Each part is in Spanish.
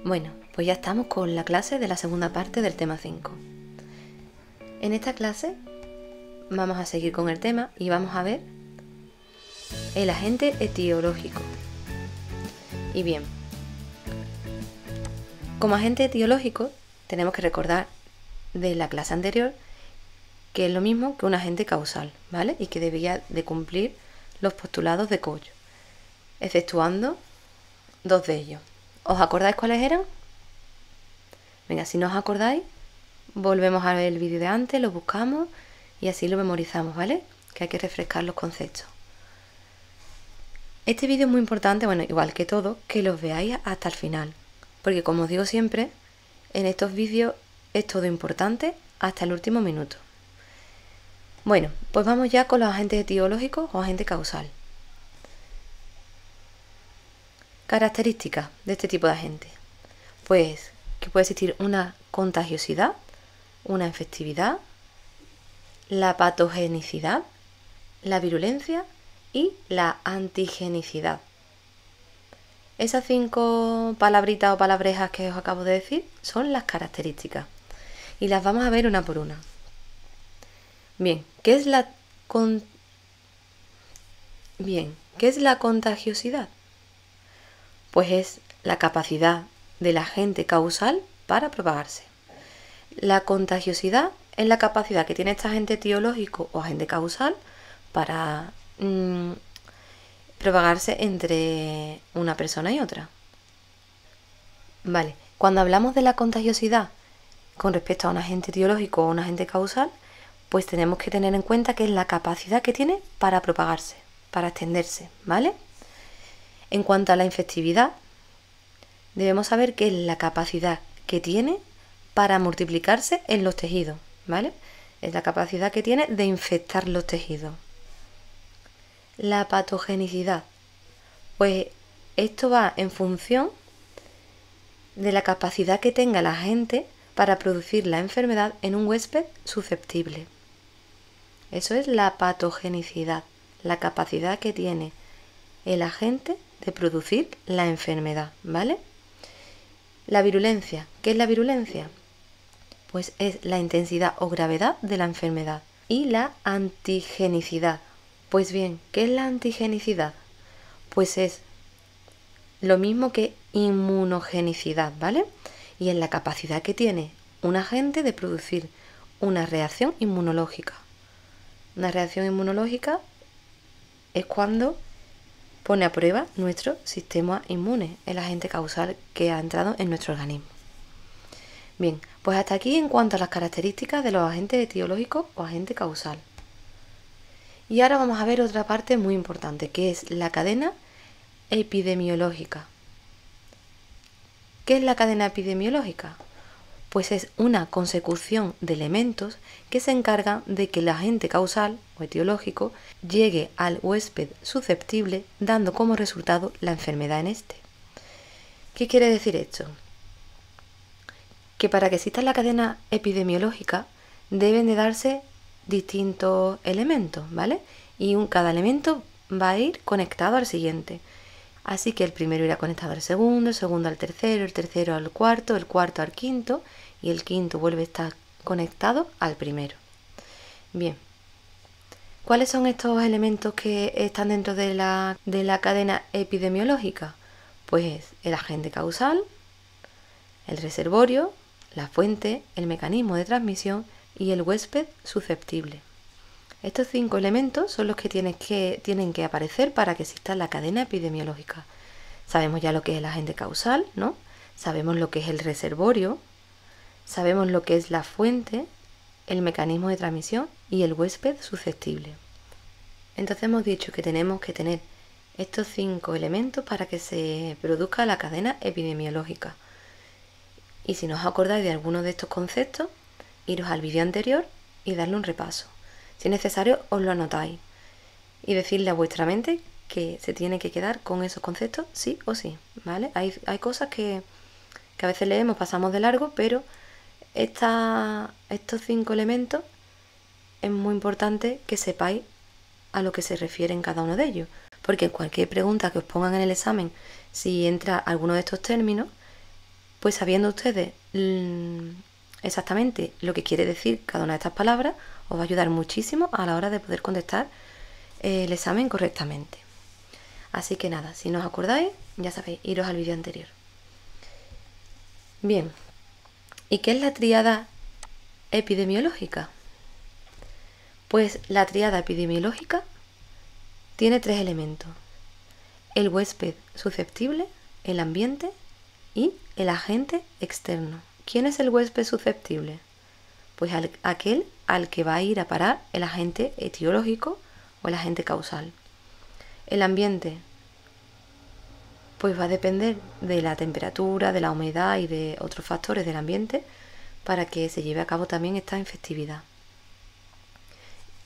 Bueno, pues ya estamos con la clase de la segunda parte del tema 5. En esta clase vamos a seguir con el tema y vamos a ver el agente etiológico. Y bien, como agente etiológico tenemos que recordar de la clase anterior que es lo mismo que un agente causal, ¿vale? Y que debía de cumplir los postulados de Coach, exceptuando dos de ellos. ¿Os acordáis cuáles eran? Venga, si no os acordáis, volvemos a ver el vídeo de antes, lo buscamos y así lo memorizamos, ¿vale? Que hay que refrescar los conceptos. Este vídeo es muy importante, bueno, igual que todo, que los veáis hasta el final, porque como os digo siempre, en estos vídeos es todo importante hasta el último minuto. Bueno, pues vamos ya con los agentes etiológicos o agente causal. Características de este tipo de agente. Pues que puede existir una contagiosidad, una infectividad, la patogenicidad, la virulencia y la antigenicidad. Esas 5 palabritas o palabrejas que os acabo de decir son las características y las vamos a ver una por una. Bien, ¿qué es la contagiosidad? Pues es la capacidad del agente causal para propagarse. La contagiosidad es la capacidad que tiene este agente etiológico o agente causal para propagarse entre una persona y otra. Vale, cuando hablamos de la contagiosidad con respecto a un agente etiológico o un agente causal, pues tenemos que tener en cuenta que es la capacidad que tiene para propagarse, para extenderse, ¿vale? En cuanto a la infectividad, debemos saber que es la capacidad que tiene para multiplicarse en los tejidos, ¿vale? Es la capacidad que tiene de infectar los tejidos. La patogenicidad, pues esto va en función de la capacidad que tenga el agente para producir la enfermedad en un huésped susceptible. Eso es la patogenicidad, la capacidad que tiene el agente de producir la enfermedad, ¿vale? La virulencia, ¿qué es la virulencia? Pues es la intensidad o gravedad de la enfermedad. Y la antigenicidad, pues bien, ¿qué es la antigenicidad? Pues es lo mismo que inmunogenicidad, ¿vale? Y es la capacidad que tiene un agente de producir una reacción inmunológica. Una reacción inmunológica es cuando pone a prueba nuestro sistema inmune, el agente causal que ha entrado en nuestro organismo. Bien, pues hasta aquí en cuanto a las características de los agentes etiológicos o agente causal. Y ahora vamos a ver otra parte muy importante, que es la cadena epidemiológica. ¿Qué es la cadena epidemiológica? Pues es una consecución de elementos que se encargan de que el agente causal o etiológico llegue al huésped susceptible, dando como resultado la enfermedad en este. ¿Qué quiere decir esto? Que para que exista la cadena epidemiológica deben de darse distintos elementos, ¿vale? Y cada elemento va a ir conectado al siguiente. Así que el primero irá conectado al segundo, el segundo al tercero, el tercero al cuarto, el cuarto al quinto y el quinto vuelve a estar conectado al primero. Bien, ¿cuáles son estos elementos que están dentro de la cadena epidemiológica? Pues el agente causal, el reservorio, la fuente, el mecanismo de transmisión y el huésped susceptible. Estos 5 elementos son los que tienen que aparecer para que exista la cadena epidemiológica. Sabemos ya lo que es el agente causal, ¿no? Sabemos lo que es el reservorio, sabemos lo que es la fuente, el mecanismo de transmisión y el huésped susceptible. Entonces hemos dicho que tenemos que tener estos 5 elementos para que se produzca la cadena epidemiológica. Y si no os acordáis de alguno de estos conceptos, iros al vídeo anterior y darle un repaso. Si es necesario, os lo anotáis y decirle a vuestra mente que se tiene que quedar con esos conceptos sí o sí, ¿vale? Hay cosas que a veces leemos, pasamos de largo, pero estos 5 elementos es muy importante que sepáis a lo que se refieren cada uno de ellos, porque en cualquier pregunta que os pongan en el examen, si entra alguno de estos términos, Pues sabiendo ustedes exactamente lo que quiere decir cada una de estas palabras, os va a ayudar muchísimo a la hora de poder contestar el examen correctamente. Así que nada, si no os acordáis, ya sabéis, iros al vídeo anterior. Bien, ¿y qué es la tríada epidemiológica? Pues la tríada epidemiológica tiene 3 elementos: el huésped susceptible, el ambiente y el agente externo. ¿Quién es el huésped susceptible? Pues aquel al que va a ir a parar el agente etiológico o el agente causal. El ambiente pues va a depender de la temperatura, de la humedad y de otros factores del ambiente para que se lleve a cabo también esta infectividad.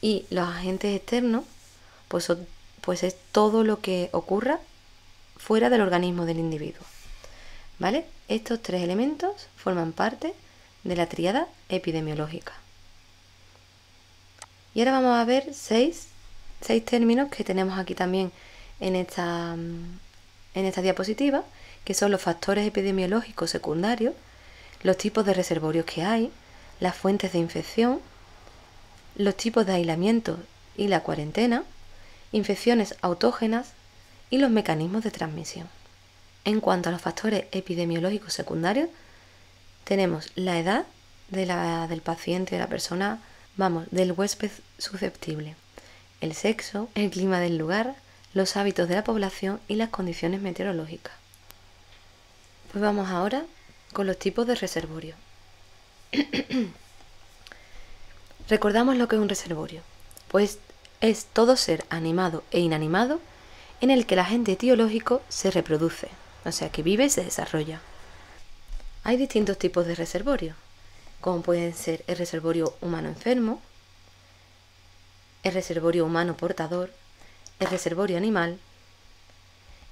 Y los agentes externos pues es todo lo que ocurra fuera del organismo del individuo. ¿Vale? Estos 3 elementos forman parte de la tríada epidemiológica. Y ahora vamos a ver 6 términos que tenemos aquí también en esta diapositiva, que son los factores epidemiológicos secundarios, los tipos de reservorios que hay, las fuentes de infección, los tipos de aislamiento y la cuarentena, infecciones autógenas y los mecanismos de transmisión. En cuanto a los factores epidemiológicos secundarios, tenemos la edad del paciente, de la persona, del huésped susceptible, el sexo, el clima del lugar, los hábitos de la población y las condiciones meteorológicas. Pues vamos ahora con los tipos de reservorio. Recordamos lo que es un reservorio. Pues es todo ser animado e inanimado en el que el agente etiológico se reproduce, o sea que vive y se desarrolla. Hay distintos tipos de reservorio, como pueden ser el reservorio humano enfermo, el reservorio humano portador, el reservorio animal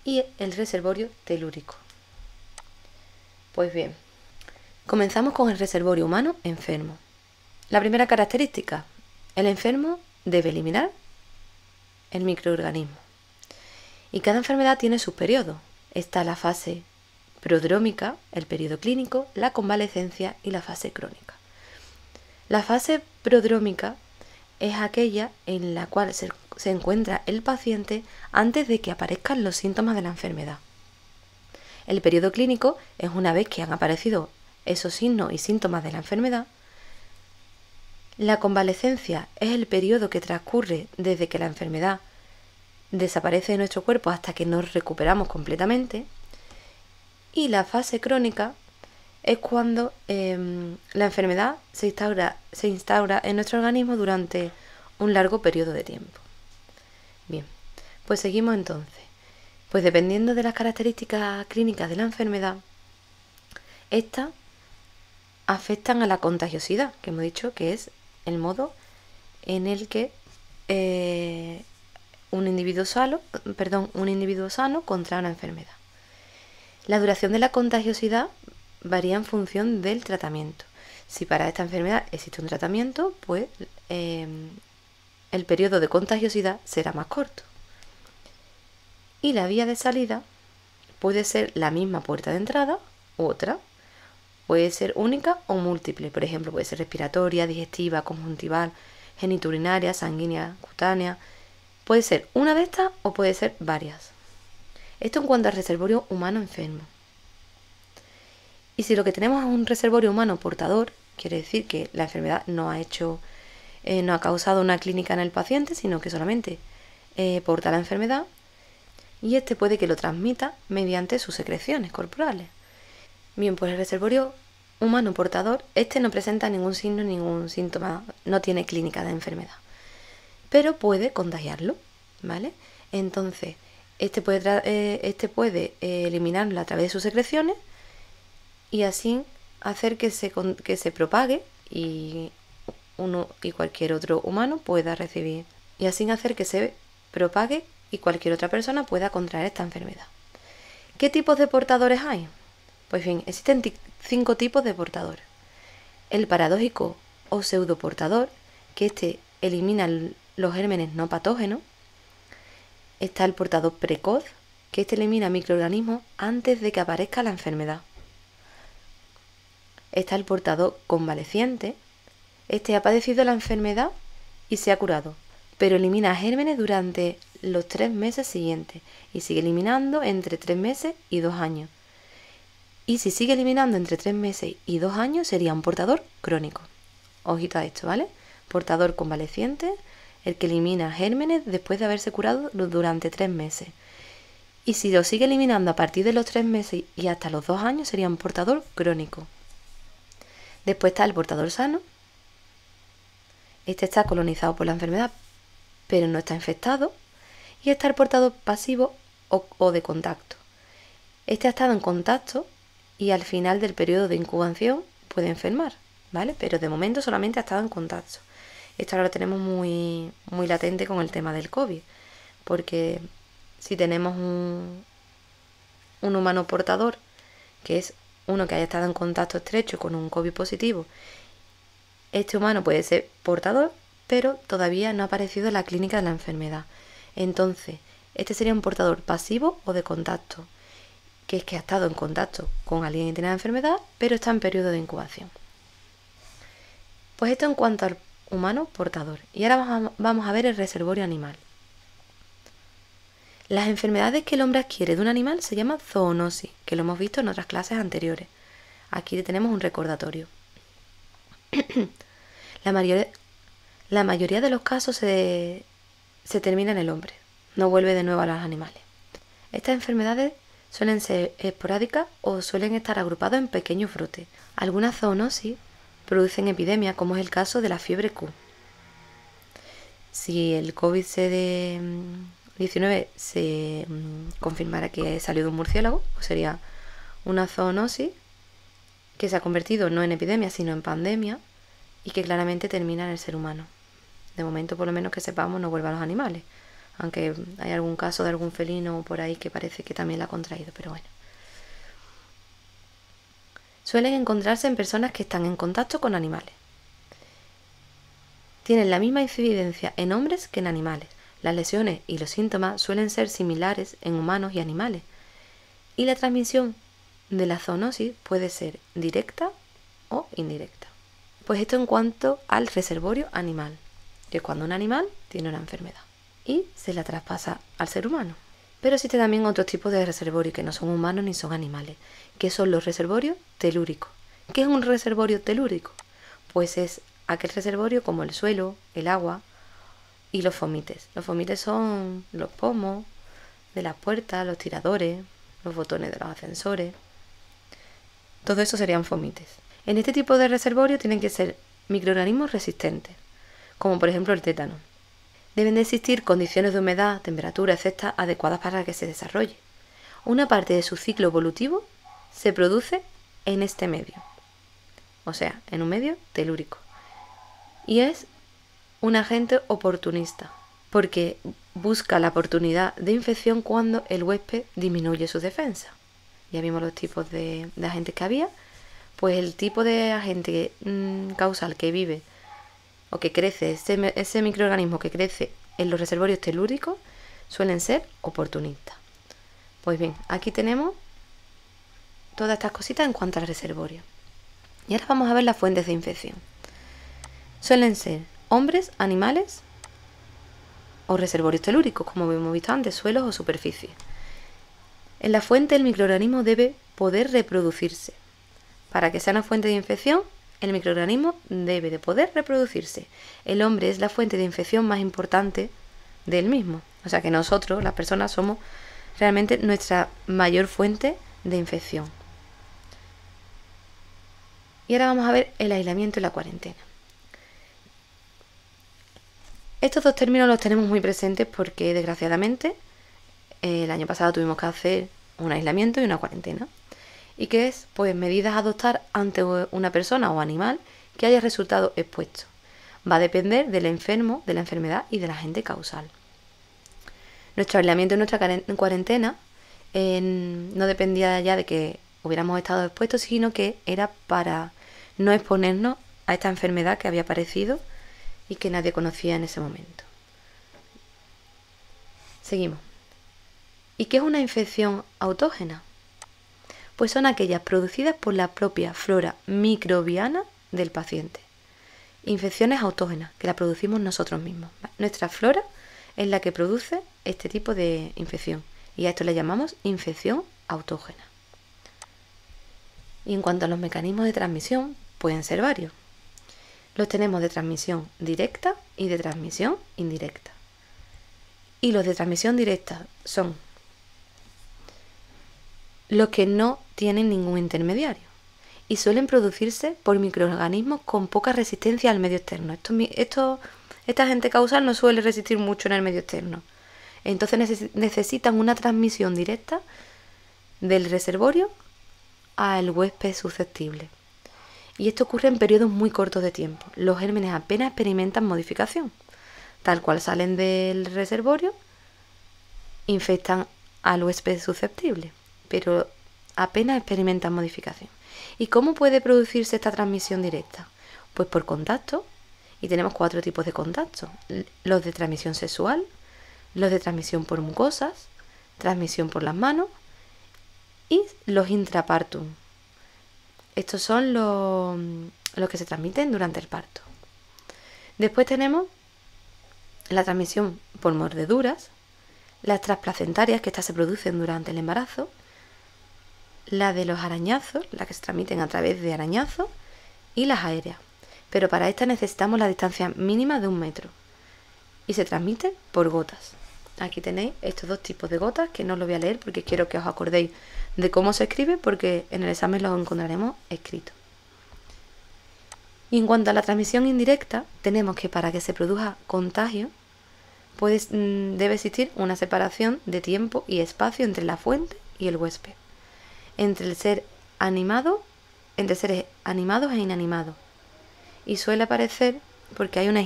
y el reservorio telúrico. Pues bien, comenzamos con el reservorio humano enfermo. La primera característica: el enfermo debe eliminar el microorganismo. Y cada enfermedad tiene sus periodos. Está la fase prodrómica, el periodo clínico, la convalecencia y la fase crónica. La fase prodrómica es aquella en la cual se encuentra el paciente antes de que aparezcan los síntomas de la enfermedad. El periodo clínico es una vez que han aparecido esos signos y síntomas de la enfermedad. La convalecencia es el periodo que transcurre desde que la enfermedad desaparece de nuestro cuerpo hasta que nos recuperamos completamente. Y la fase crónica es cuando la enfermedad se instaura en nuestro organismo durante un largo periodo de tiempo. Bien, pues seguimos entonces. Pues dependiendo de las características clínicas de la enfermedad, estas afectan a la contagiosidad, que hemos dicho que es el modo en el que un individuo sano contrae una enfermedad. La duración de la contagiosidad varía en función del tratamiento. Si para esta enfermedad existe un tratamiento, pues el periodo de contagiosidad será más corto. Y la vía de salida puede ser la misma puerta de entrada u otra. Puede ser única o múltiple. Por ejemplo, puede ser respiratoria, digestiva, conjuntival, genitourinaria, sanguínea, cutánea. Puede ser una de estas o puede ser varias. Esto en cuanto al reservorio humano enfermo. Y si lo que tenemos es un reservorio humano portador, quiere decir que la enfermedad no ha causado una clínica en el paciente, sino que solamente porta la enfermedad, y este puede que lo transmita mediante sus secreciones corporales. Bien, pues el reservorio humano portador, no presenta ningún signo, ningún síntoma, no tiene clínica de enfermedad, pero puede contagiarlo, ¿vale? Entonces, este puede eliminarlo a través de sus secreciones y así hacer que se propague y uno y cualquier otro humano pueda recibir, y así hacer que se propague y cualquier otra persona pueda contraer esta enfermedad. ¿Qué tipos de portadores hay? Pues bien, existen 5 tipos de portadores. El paradójico o pseudoportador, que elimina los gérmenes no patógenos. Está el portador precoz, que elimina microorganismos antes de que aparezca la enfermedad. está el portador convaleciente. Este ha padecido la enfermedad y se ha curado, pero elimina gérmenes durante los 3 meses siguientes y sigue eliminando entre 3 meses y 2 años. Y si sigue eliminando entre 3 meses y 2 años sería un portador crónico. Ojito a esto, ¿vale? Portador convaleciente, el que elimina gérmenes después de haberse curado durante 3 meses. Y si lo sigue eliminando a partir de los 3 meses y hasta los 2 años sería un portador crónico. Después está el portador sano. Este está colonizado por la enfermedad, pero no está infectado. Y está el portador pasivo o de contacto. Este ha estado en contacto y al final del periodo de incubación puede enfermar, ¿vale? Pero de momento solamente ha estado en contacto. Esto ahora lo tenemos muy latente con el tema del COVID, porque si tenemos un humano portador, que es uno que haya estado en contacto estrecho con un COVID positivo, este humano puede ser portador, pero todavía no ha aparecido en la clínica de la enfermedad. Entonces, este sería un portador pasivo o de contacto, que es que ha estado en contacto con alguien que tiene la enfermedad, pero está en periodo de incubación. Pues esto en cuanto al humano portador. Y ahora vamos a ver el reservorio animal. Las enfermedades que el hombre adquiere de un animal se llaman zoonosis, que lo hemos visto en otras clases anteriores. Aquí tenemos un recordatorio. La mayoría de los casos se termina en el hombre, no vuelve de nuevo a los animales. Estas enfermedades suelen ser esporádicas o suelen estar agrupadas en pequeños brotes. Algunas zoonosis producen epidemias, como es el caso de la fiebre Q. Si el COVID-19 se confirmara que salió de un murciélago, pues sería una zoonosis que se ha convertido no en epidemia, sino en pandemia, y que claramente termina en el ser humano. De momento, por lo menos que sepamos, no vuelve a los animales, aunque hay algún caso de algún felino por ahí que parece que también la ha contraído, pero bueno. Suelen encontrarse en personas que están en contacto con animales. Tienen la misma incidencia en hombres que en animales. Las lesiones y los síntomas suelen ser similares en humanos y animales. Y la transmisión de la zoonosis puede ser directa o indirecta. Pues esto en cuanto al reservorio animal, que es cuando un animal tiene una enfermedad y se la traspasa al ser humano. Pero existe también otros tipos de reservorios que no son humanos ni son animales, que son los reservorios telúricos. ¿Qué es un reservorio telúrico? Pues es aquel reservorio como el suelo, el agua y los fomites. Los fomites son los pomos de las puertas, los tiradores, los botones de los ascensores. Todo eso serían fomites. En este tipo de reservorio tienen que ser microorganismos resistentes, como por ejemplo el tétano. Deben de existir condiciones de humedad, temperatura, etc. adecuadas para que se desarrolle. Una parte de su ciclo evolutivo se produce en este medio, o sea, en un medio telúrico. Y es un agente oportunista, porque busca la oportunidad de infección cuando el huésped disminuye su defensa. Ya vimos los tipos de agentes que había. Pues el tipo de agente causal que vive o que crece, ese microorganismo que crece en los reservorios telúricos, suelen ser oportunistas. Pues bien, aquí tenemos todas estas cositas en cuanto al reservorio. Y ahora vamos a ver las fuentes de infección. Suelen ser hombres, animales o reservorios telúricos, como hemos visto antes, suelos o superficies. En la fuente el microorganismo debe poder reproducirse. Para que sea una fuente de infección, el microorganismo debe de poder reproducirse. El hombre es la fuente de infección más importante del mismo. O sea que nosotros, las personas, somos realmente nuestra mayor fuente de infección. Y ahora vamos a ver el aislamiento y la cuarentena. Estos dos términos los tenemos muy presentes porque, desgraciadamente, el año pasado tuvimos que hacer un aislamiento y una cuarentena. ¿Y qué es? Pues medidas a adoptar ante una persona o animal que haya resultado expuesto. Va a depender del enfermo, de la enfermedad y del agente causal. Nuestro aislamiento y nuestra cuarentena no dependía ya de que hubiéramos estado expuestos, sino que era para no exponernos a esta enfermedad que había aparecido y que nadie conocía en ese momento. Seguimos. ¿Y qué es una infección autógena? Pues son aquellas producidas por la propia flora microbiana del paciente. Infecciones autógenas, que las producimos nosotros mismos. Nuestra flora es la que produce este tipo de infección y a esto le llamamos infección autógena. Y en cuanto a los mecanismos de transmisión, pueden ser varios. Los tenemos de transmisión directa y de transmisión indirecta. Y los de transmisión directa son los que no tienen ningún intermediario y suelen producirse por microorganismos con poca resistencia al medio externo. Esta agente causal no suele resistir mucho en el medio externo. Entonces necesitan una transmisión directa del reservorio al huésped susceptible. Y esto ocurre en periodos muy cortos de tiempo. Los gérmenes apenas experimentan modificación. Tal cual salen del reservorio, infectan al huésped susceptible, pero apenas experimentan modificación. ¿Y cómo puede producirse esta transmisión directa? Pues por contacto, y tenemos 4 tipos de contacto: los de transmisión sexual, los de transmisión por mucosas, transmisión por las manos y los intrapartum. Estos son los que se transmiten durante el parto. Después tenemos la transmisión por mordeduras, las transplacentarias, que estas se producen durante el embarazo, la de los arañazos, las que se transmiten a través de arañazos, y las aéreas. Pero para estas necesitamos la distancia mínima de 1 metro y se transmite por gotas. Aquí tenéis estos 2 tipos de gotas, que no os lo voy a leer porque quiero que os acordéis de cómo se escribe, porque en el examen los encontraremos escritos. Y en cuanto a la transmisión indirecta, tenemos que para que se produzca contagio, debe existir una separación de tiempo y espacio entre la fuente y el huésped, entre seres animados e inanimados. Y suele aparecer porque hay una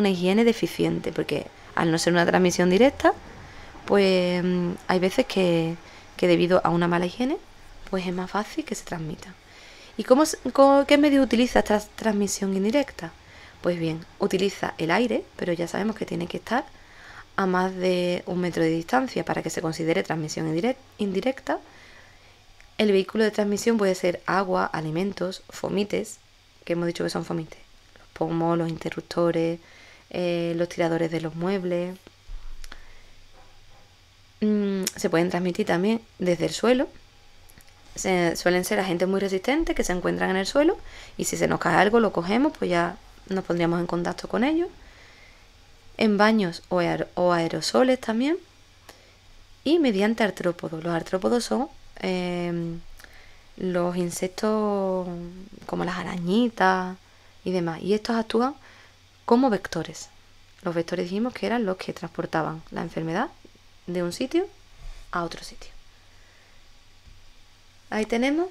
higiene deficiente, porque al no ser una transmisión directa, pues hay veces que debido a una mala higiene, pues es más fácil que se transmita. ¿Y qué medio utiliza esta transmisión indirecta? Pues bien, utiliza el aire, pero ya sabemos que tiene que estar a más de 1 metro de distancia para que se considere transmisión indirecta. El vehículo de transmisión puede ser agua, alimentos, fomites, que hemos dicho que son fomites, los pomos, los interruptores, los tiradores de los muebles. Se pueden transmitir también desde el suelo. Suelen ser agentes muy resistentes que se encuentran en el suelo y si se nos cae algo lo cogemos, pues ya nos pondríamos en contacto con ellos. En baños o aerosoles también. Y mediante artrópodos. Los artrópodos son los insectos como las arañitas y demás. Y estos actúan como vectores. Los vectores dijimos que eran los que transportaban la enfermedad de un sitio a otro sitio. Ahí tenemos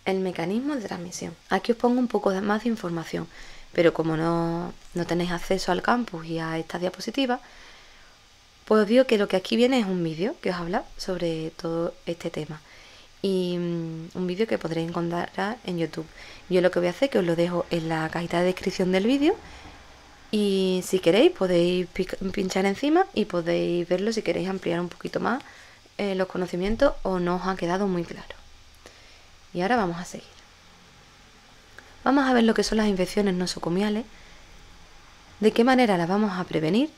el mecanismo de transmisión. Aquí os pongo un poco más de información, pero como no tenéis acceso al campus y a estas diapositivas, pues os digo que lo que aquí viene es un vídeo que os habla sobre todo este tema. Y un vídeo que podréis encontrar en YouTube. Yo lo que voy a hacer es que os lo dejo en la cajita de descripción del vídeo. Y si queréis podéis pinchar encima y podéis verlo si queréis ampliar un poquito más los conocimientos o no os ha quedado muy claro. Y ahora vamos a seguir. Vamos a ver lo que son las infecciones nosocomiales, de qué manera las vamos a prevenir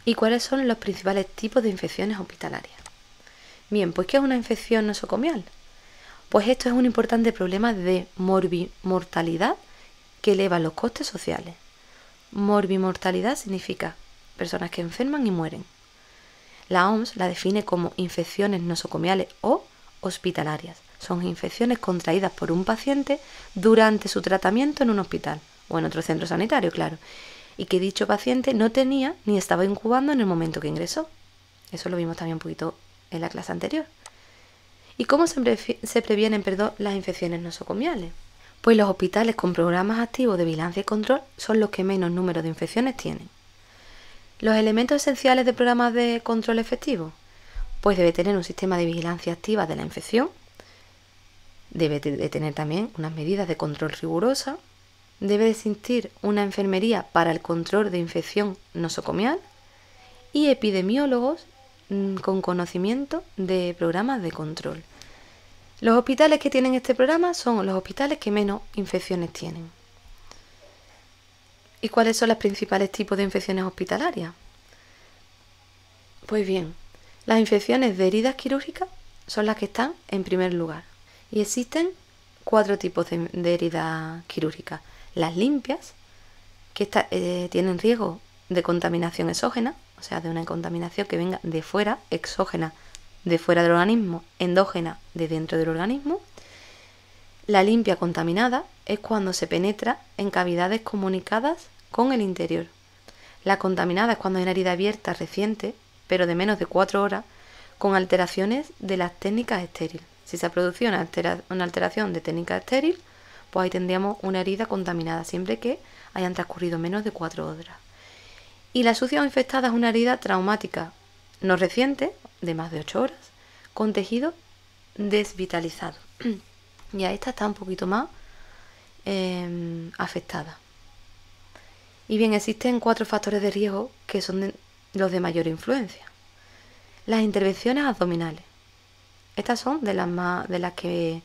y cuáles son los principales tipos de infecciones hospitalarias. Bien, pues ¿qué es una infección nosocomial? Pues esto es un importante problema de morbimortalidad que eleva los costes sociales. Morbimortalidad significa personas que enferman y mueren. La OMS la define como infecciones nosocomiales o hospitalarias. Son infecciones contraídas por un paciente durante su tratamiento en un hospital o en otro centro sanitario, claro, y que dicho paciente no tenía ni estaba incubando en el momento que ingresó. Eso lo vimos también un poquito en la clase anterior. ¿Y cómo se previenen las infecciones nosocomiales? Pues los hospitales con programas activos de vigilancia y control son los que menos número de infecciones tienen. Los elementos esenciales de programas de control efectivo, pues debe tener un sistema de vigilancia activa de la infección, debe de tener también unas medidas de control rigurosa, debe de existir una enfermería para el control de infección nosocomial y epidemiólogos con conocimiento de programas de control. Los hospitales que tienen este programa son los hospitales que menos infecciones tienen. ¿Y cuáles son los principales tipos de infecciones hospitalarias? Pues bien, las infecciones de heridas quirúrgicas son las que están en primer lugar. Y existen 4 tipos de heridas quirúrgicas. Las limpias, que tienen riesgo de contaminación exógena, o sea, de una contaminación que venga de fuera, exógena, de fuera del organismo, endógena, de dentro del organismo. La limpia contaminada es cuando se penetra en cavidades comunicadas con el interior. La contaminada es cuando hay una herida abierta reciente, pero de menos de 4 horas, con alteraciones de las técnicas estériles. Si se ha producido una alteración de técnica estéril, pues ahí tendríamos una herida contaminada, siempre que hayan transcurrido menos de 4 horas. Y la sucia o infectada es una herida traumática no reciente, de más de 8 horas, con tejido desvitalizado. Ya esta está un poquito más afectada. Y bien, existen 4 factores de riesgo que son los de mayor influencia. Las intervenciones abdominales. Estas son de las que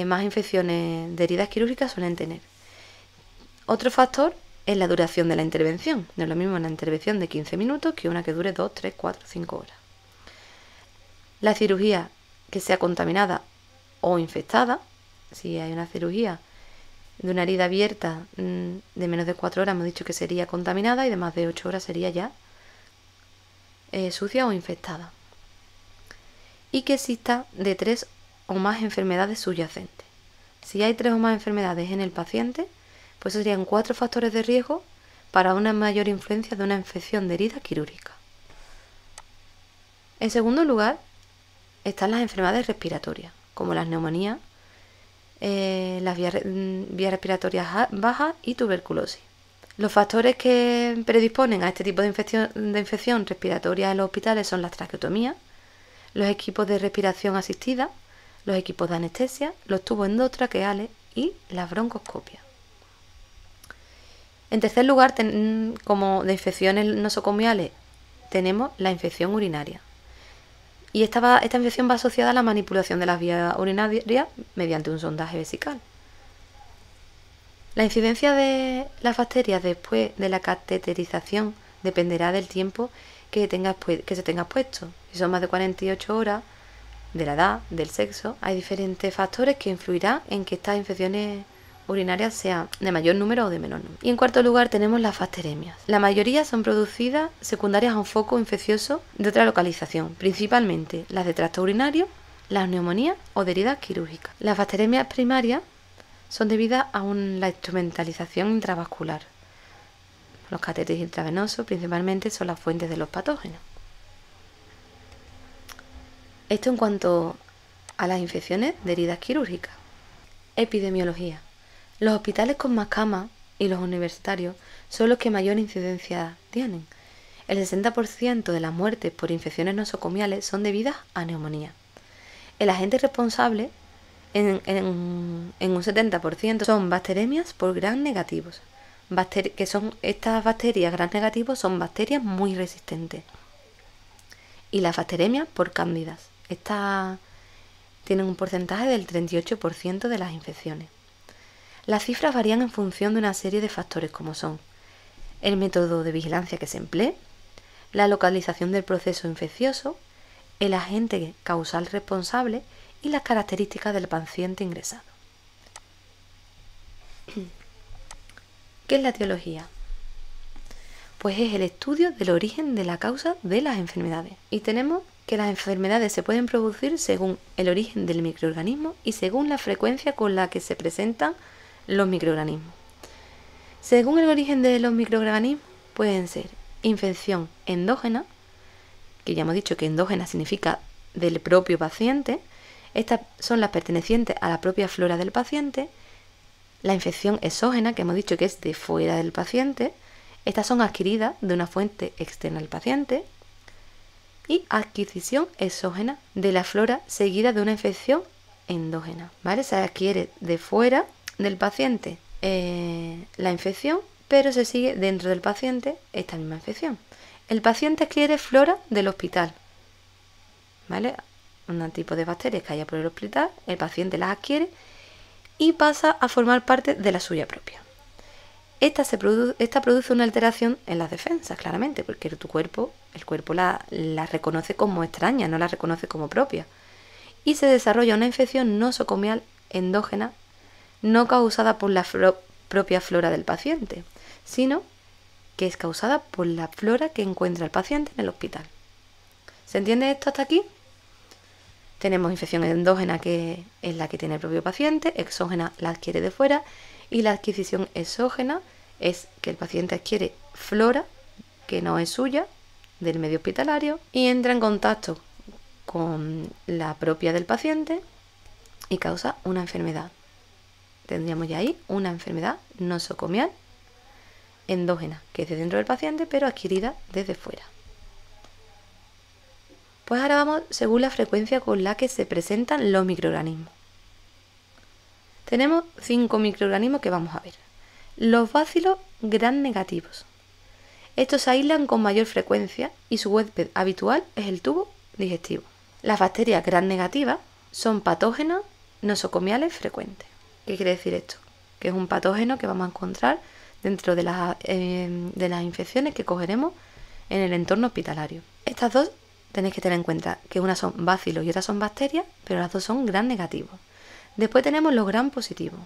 más infecciones de heridas quirúrgicas suelen tener. Otro factor es la duración de la intervención. No es lo mismo una intervención de 15 minutos que una que dure 2, 3, 4, 5 horas. La cirugía que sea contaminada o infectada, si hay una cirugía de una herida abierta de menos de 4 horas, hemos dicho que sería contaminada, y de más de 8 horas sería ya sucia o infectada. Y que exista de 3 o más enfermedades subyacentes. Si hay 3 o más enfermedades en el paciente, pues serían 4 factores de riesgo para una mayor influencia de una infección de herida quirúrgica. En segundo lugar, están las enfermedades respiratorias, como las neumonías, las vías respiratorias bajas y tuberculosis. Los factores que predisponen a este tipo de infección respiratoria en los hospitales son las traqueotomías, los equipos de respiración asistida, los equipos de anestesia, los tubos endotraqueales y las broncoscopias. En tercer lugar, como de infecciones nosocomiales, tenemos la infección urinaria. Y esta infección va asociada a la manipulación de las vías urinarias mediante un sondaje vesical. La incidencia de las bacterias después de la cateterización dependerá del tiempo que se tenga expuesto. Si son más de 48 horas, de la edad, del sexo, hay diferentes factores que influirán en que estas infecciones urinarias sean de mayor número o de menor número. Y en cuarto lugar tenemos las bacteremias. La mayoría son producidas secundarias a un foco infeccioso de otra localización, principalmente las de tracto urinario, las neumonías o de heridas quirúrgicas. Las bacteremias primarias son debidas a la instrumentalización intravascular. Los catéteres intravenosos principalmente son las fuentes de los patógenos. Esto en cuanto a las infecciones de heridas quirúrgicas. Epidemiología. Los hospitales con más camas y los universitarios son los que mayor incidencia tienen. El 60% de las muertes por infecciones nosocomiales son debidas a neumonía. El agente responsable en un 70% son bacteremias por gram negativos. Estas bacterias gram negativos son bacterias muy resistentes. Y las bacteremias por cándidas. Estas tienen un porcentaje del 38% de las infecciones. Las cifras varían en función de una serie de factores como son el método de vigilancia que se emplee, la localización del proceso infeccioso, el agente causal responsable y las características del paciente ingresado. ¿Qué es la etiología? Pues es el estudio del origen de la causa de las enfermedades. Y tenemos que las enfermedades se pueden producir según el origen del microorganismo y según la frecuencia con la que se presentan los microorganismos. Según el origen de los microorganismos, pueden ser infección endógena, que ya hemos dicho que endógena significa del propio paciente. Estas son las pertenecientes a la propia flora del paciente. La infección exógena, que hemos dicho que es de fuera del paciente. Estas son adquiridas de una fuente externa al paciente. Y adquisición exógena de la flora seguida de una infección endógena, ¿vale? Se adquiere de fuera del paciente la infección, pero se sigue dentro del paciente esta misma infección. El paciente adquiere flora del hospital, ¿vale? un tipo de bacterias que haya por el hospital, el paciente las adquiere y pasa a formar parte de la suya propia. Esta produce una alteración en las defensas, claramente, porque el cuerpo la reconoce como extraña, no la reconoce como propia. Y se desarrolla una infección nosocomial endógena no causada por la propia flora del paciente, sino que es causada por la flora que encuentra el paciente en el hospital. ¿Se entiende esto hasta aquí? Tenemos infección endógena, que es la que tiene el propio paciente, exógena la adquiere de fuera, y la adquisición exógena es que el paciente adquiere flora que no es suya, del medio hospitalario, y entra en contacto con la propia del paciente y causa una enfermedad. Tendríamos ya ahí una enfermedad nosocomial endógena, que es de dentro del paciente, pero adquirida desde fuera. Pues ahora vamos según la frecuencia con la que se presentan los microorganismos. Tenemos 5 microorganismos que vamos a ver. Los bacilos gram negativos. Estos se aíslan con mayor frecuencia y su huésped habitual es el tubo digestivo. Las bacterias gram negativas son patógenos nosocomiales frecuentes. ¿Qué quiere decir esto? Que es un patógeno que vamos a encontrar dentro de las infecciones que cogeremos en el entorno hospitalario. Estas dos tenéis que tener en cuenta que unas son bacilos y otras son bacterias, pero las dos son gram negativos. Después tenemos los gram positivos.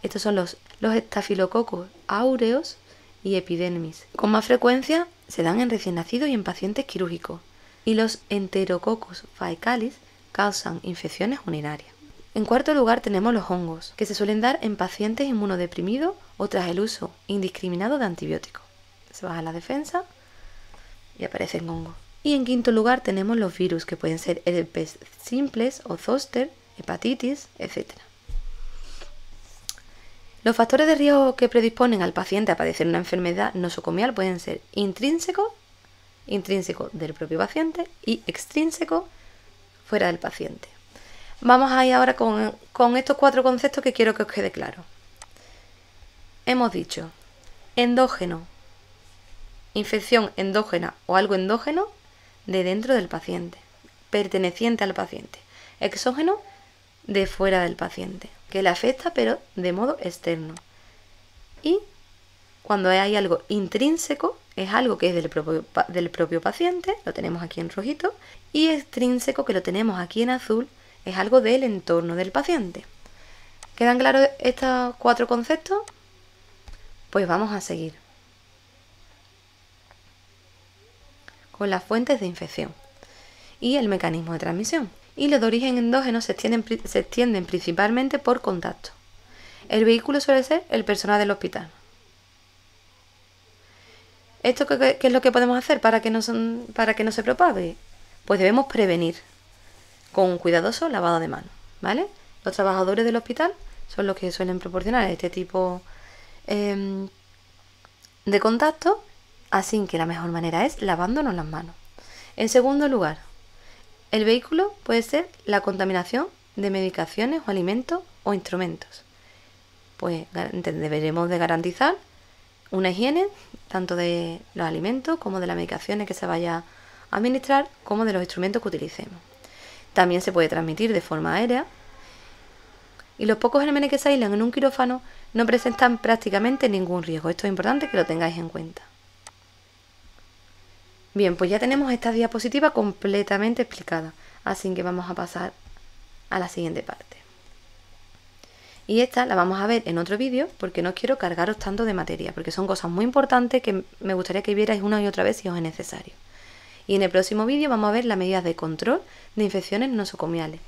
Estos son los estafilococos áureos y epidermis. Con más frecuencia se dan en recién nacidos y en pacientes quirúrgicos. Y los enterococos faecalis causan infecciones urinarias. En cuarto lugar tenemos los hongos, que se suelen dar en pacientes inmunodeprimidos o tras el uso indiscriminado de antibióticos. Se baja la defensa y aparecen hongos. Y en quinto lugar tenemos los virus, que pueden ser herpes simples o zóster, hepatitis, etc. Los factores de riesgo que predisponen al paciente a padecer una enfermedad nosocomial pueden ser intrínsecos del propio paciente, y extrínsecos fuera del paciente. Vamos a ir ahora con estos 4 conceptos que quiero que os quede claro. Hemos dicho endógeno, infección endógena o algo endógeno de dentro del paciente, perteneciente al paciente. Exógeno, de fuera del paciente, que le afecta pero de modo externo. Y cuando hay algo intrínseco, es algo que es del propio paciente, lo tenemos aquí en rojito, y extrínseco, que lo tenemos aquí en azul, es algo del entorno del paciente. ¿Quedan claros estos 4 conceptos? Pues vamos a seguir con las fuentes de infección y el mecanismo de transmisión. Y los de origen endógeno se extienden principalmente por contacto. El vehículo suele ser el personal del hospital. ¿Esto qué es lo que podemos hacer para que no se propague? Pues debemos prevenir con un cuidadoso lavado de manos, ¿vale? Los trabajadores del hospital son los que suelen proporcionar este tipo de contacto, así que la mejor manera es lavándonos las manos. En segundo lugar, el vehículo puede ser la contaminación de medicaciones o alimentos o instrumentos. Pues deberemos de garantizar una higiene tanto de los alimentos como de las medicaciones que se vaya a administrar, como de los instrumentos que utilicemos. También se puede transmitir de forma aérea, y los pocos gérmenes que se aíslan en un quirófano no presentan prácticamente ningún riesgo. Esto es importante que lo tengáis en cuenta. Bien, pues ya tenemos esta diapositiva completamente explicada, así que vamos a pasar a la siguiente parte. Y esta la vamos a ver en otro vídeo, porque no quiero cargaros tanto de materia, porque son cosas muy importantes que me gustaría que vierais una y otra vez si os es necesario. Y en el próximo vídeo vamos a ver las medidas de control de infecciones nosocomiales.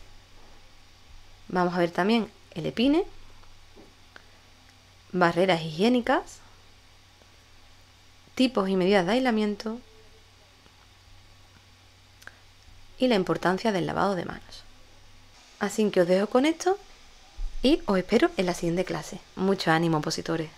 Vamos a ver también el EPINE, barreras higiénicas, tipos y medidas de aislamiento y la importancia del lavado de manos. Así que os dejo con esto y os espero en la siguiente clase. Mucho ánimo, opositores.